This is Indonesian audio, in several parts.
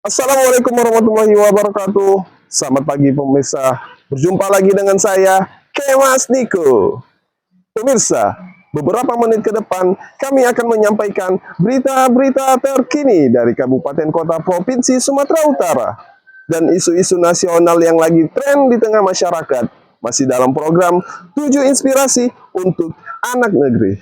Assalamualaikum warahmatullahi wabarakatuh. Selamat pagi pemirsa. Berjumpa lagi dengan saya, Kemas Niko. Pemirsa, beberapa menit ke depan kami akan menyampaikan berita-berita terkini dari kabupaten kota provinsi Sumatera Utara dan isu-isu nasional yang lagi tren di tengah masyarakat. Masih dalam program 7 Inspirasi untuk Anak Negeri.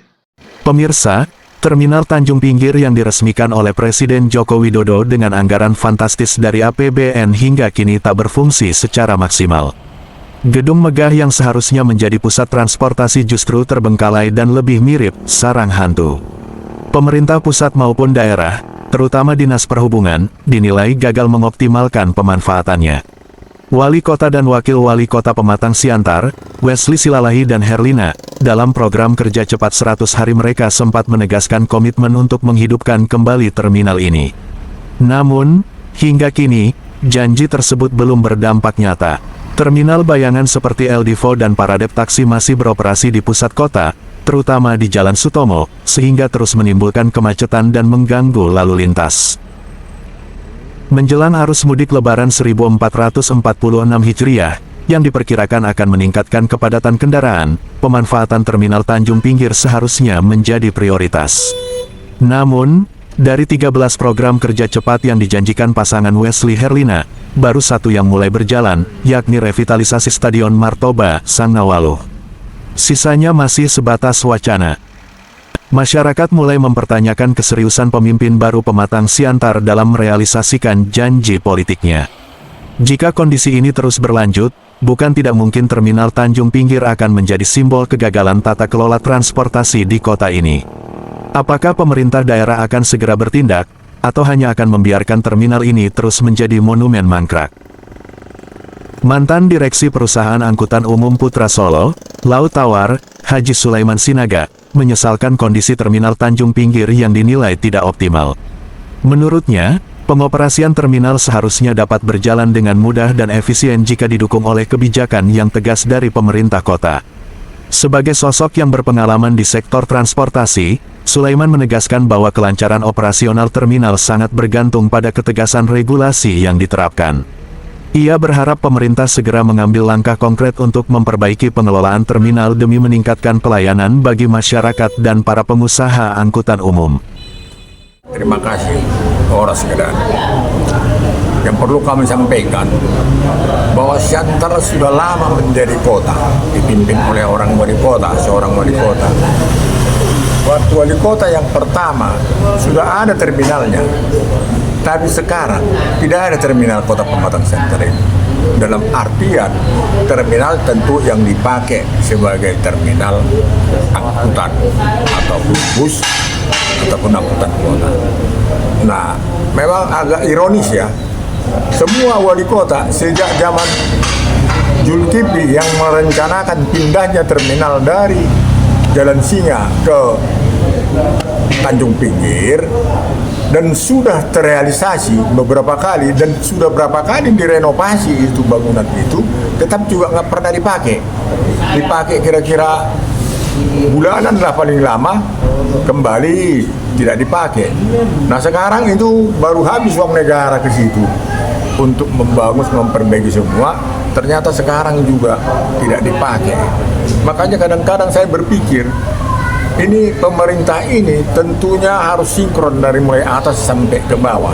Pemirsa, Terminal Tanjung Pinggir yang diresmikan oleh Presiden Joko Widodo dengan anggaran fantastis dari APBN hingga kini tak berfungsi secara maksimal. Gedung megah yang seharusnya menjadi pusat transportasi justru terbengkalai dan lebih mirip sarang hantu. Pemerintah pusat maupun daerah, terutama Dinas Perhubungan, dinilai gagal mengoptimalkan pemanfaatannya. Wali Kota dan Wakil Wali Kota Pematang Siantar, Wesley Silalahi dan Herlina, dalam program kerja cepat 100 hari mereka sempat menegaskan komitmen untuk menghidupkan kembali terminal ini. Namun, hingga kini, janji tersebut belum berdampak nyata. Terminal bayangan seperti El Divo dan Paradep taksi masih beroperasi di pusat kota, terutama di Jalan Sutomo, sehingga terus menimbulkan kemacetan dan mengganggu lalu lintas. Menjelang arus mudik Lebaran 1446 Hijriah, yang diperkirakan akan meningkatkan kepadatan kendaraan, pemanfaatan Terminal Tanjung Pinggir seharusnya menjadi prioritas. Namun, dari 13 program kerja cepat yang dijanjikan pasangan Wesley Herlina, baru satu yang mulai berjalan, yakni revitalisasi Stadion Martoba, Sangnawaluh. Sisanya masih sebatas wacana. Masyarakat mulai mempertanyakan keseriusan pemimpin baru Pematang Siantar dalam merealisasikan janji politiknya. Jika kondisi ini terus berlanjut, bukan tidak mungkin Terminal Tanjung Pinggir akan menjadi simbol kegagalan tata kelola transportasi di kota ini. Apakah pemerintah daerah akan segera bertindak, atau hanya akan membiarkan terminal ini terus menjadi monumen mangkrak? Mantan Direksi Perusahaan Angkutan Umum Putra Solo, Laut Tawar, Haji Sulaiman Sinaga, menyesalkan kondisi Terminal Tanjung Pinggir yang dinilai tidak optimal. Menurutnya, pengoperasian terminal seharusnya dapat berjalan dengan mudah dan efisien jika didukung oleh kebijakan yang tegas dari pemerintah kota. Sebagai sosok yang berpengalaman di sektor transportasi, Sulaiman menegaskan bahwa kelancaran operasional terminal sangat bergantung pada ketegasan regulasi yang diterapkan. Ia berharap pemerintah segera mengambil langkah konkret untuk memperbaiki pengelolaan terminal demi meningkatkan pelayanan bagi masyarakat dan para pengusaha angkutan umum. Terima kasih, orang sekedar. Yang perlu kami sampaikan, bahwa Siantar sudah lama menjadi kota, dipimpin oleh orang wali kota, seorang wali kota. Waktu wali kota yang pertama, sudah ada terminalnya. Tapi sekarang, tidak ada terminal kota Pematang Siantar ini. Dalam artian, terminal tentu yang dipakai sebagai terminal angkutan, ataupun bus, ataupun angkutan kota. Nah, memang agak ironis ya, semua wali kota sejak zaman Zulkifli yang merencanakan pindahnya terminal dari Jalan Singa ke Tanjung Pinggir, dan sudah terrealisasi beberapa kali, dan sudah berapa kali direnovasi itu bangunan itu, tetap juga nggak pernah dipakai. Dipakai kira-kira bulanan lah paling lama, kembali tidak dipakai. Nah sekarang itu baru habis uang negara ke situ untuk membangun, memperbaiki semua, ternyata sekarang juga tidak dipakai. Makanya kadang-kadang saya berpikir, ini pemerintah ini tentunya harus sinkron dari mulai atas sampai ke bawah.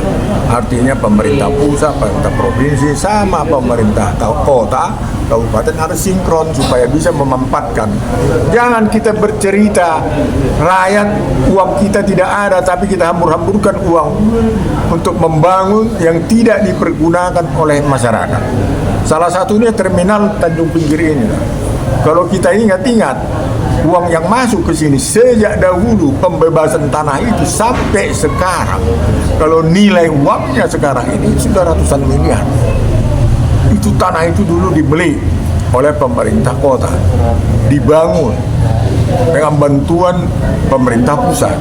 Artinya pemerintah pusat, pemerintah provinsi, sama pemerintah kota, kabupaten harus sinkron supaya bisa memanfaatkan. Jangan kita bercerita rakyat uang kita tidak ada, tapi kita hambur-hamburkan uang untuk membangun yang tidak dipergunakan oleh masyarakat. Salah satunya terminal Tanjung Pinggir ini. Kalau kita ingat-ingat, uang yang masuk ke sini sejak dahulu pembebasan tanah itu sampai sekarang, kalau nilai uangnya sekarang ini sudah ratusan miliar. Itu tanah itu dulu dibeli oleh pemerintah kota, dibangun dengan bantuan pemerintah pusat.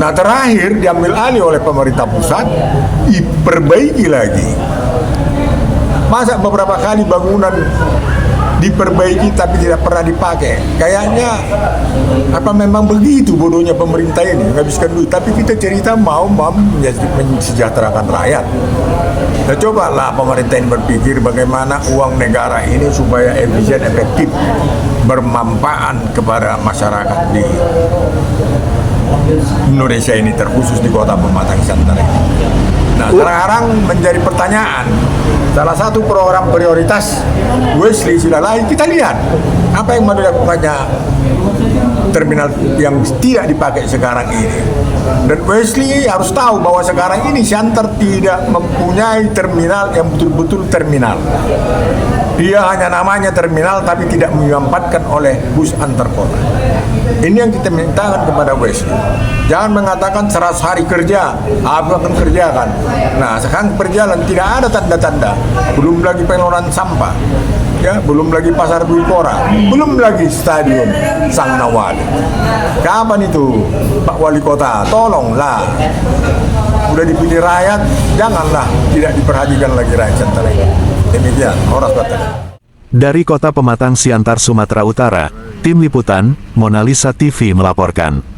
Nah terakhir diambil alih oleh pemerintah pusat, diperbaiki lagi. Masa beberapa kali bangunan diperbaiki tapi tidak pernah dipakai. Kayaknya apa memang begitu bodohnya pemerintah ini, menghabiskan duit. Tapi kita cerita mau mensejahterakan rakyat. Nah, cobalah pemerintah ini berpikir bagaimana uang negara ini supaya efisien, efektif, bermanfaat kepada masyarakat di Indonesia ini, terkhusus di Kota Pematang Siantar ini. Nah, sekarang menjadi pertanyaan, salah satu program prioritas Wesley Silalahi, kita lihat apa yang mau dilakukannya terminal yang tidak dipakai sekarang ini. Dan Wesley harus tahu bahwa sekarang ini Siantar tidak mempunyai terminal yang betul-betul terminal. Dia hanya namanya terminal tapi tidak dimanfaatkan oleh bus antar kota. Ini yang kita mintakan kepada Wesley. Jangan mengatakan 100 hari kerja, aku akan kerjakan. Nah, sekarang berjalan tidak ada tanda-tanda. Belum lagi pengelolaan sampah, ya, belum lagi pasar Buikora, belum lagi stadion Sang Nawali. Kapan itu, Pak Wali Kota? Tolonglah. Udah dipilih rakyat, janganlah tidak diperhatikan lagi rakyat Siantar ini. Demikian, Horas Batak. Dari Kota Pematang Siantar, Sumatera Utara, Tim Liputan, Mona Lisa TV melaporkan.